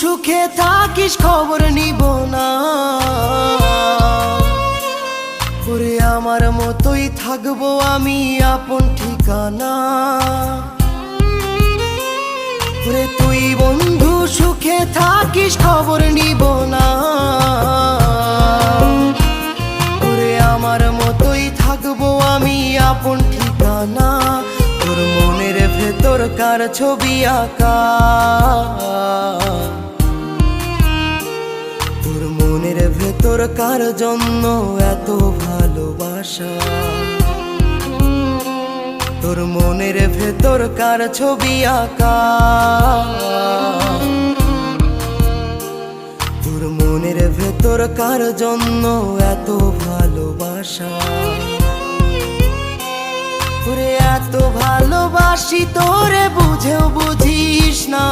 সুখে থাকিস খবর নিব না, ওরে আমার মতোই থাকবো আমি আপন ঠিকানা। ওরে তুই বন্ধু সুখে থাকিস খবর নিব না, ওরে আমার মতোই থাকবো আমি আপন ঠিকানা। তোর মনের ভেতর কার ছবি আঁকা, তোর মনের ভেতর কার জন্য এত ভালোবাসা, তোর মনের ভেতর কার ছবি আঁকা, তোর মনের ভেতর কার জন্য এত ভালোবাসা। তোরে এত ভালোবাসি তোরে বুঝেও বুঝিস না।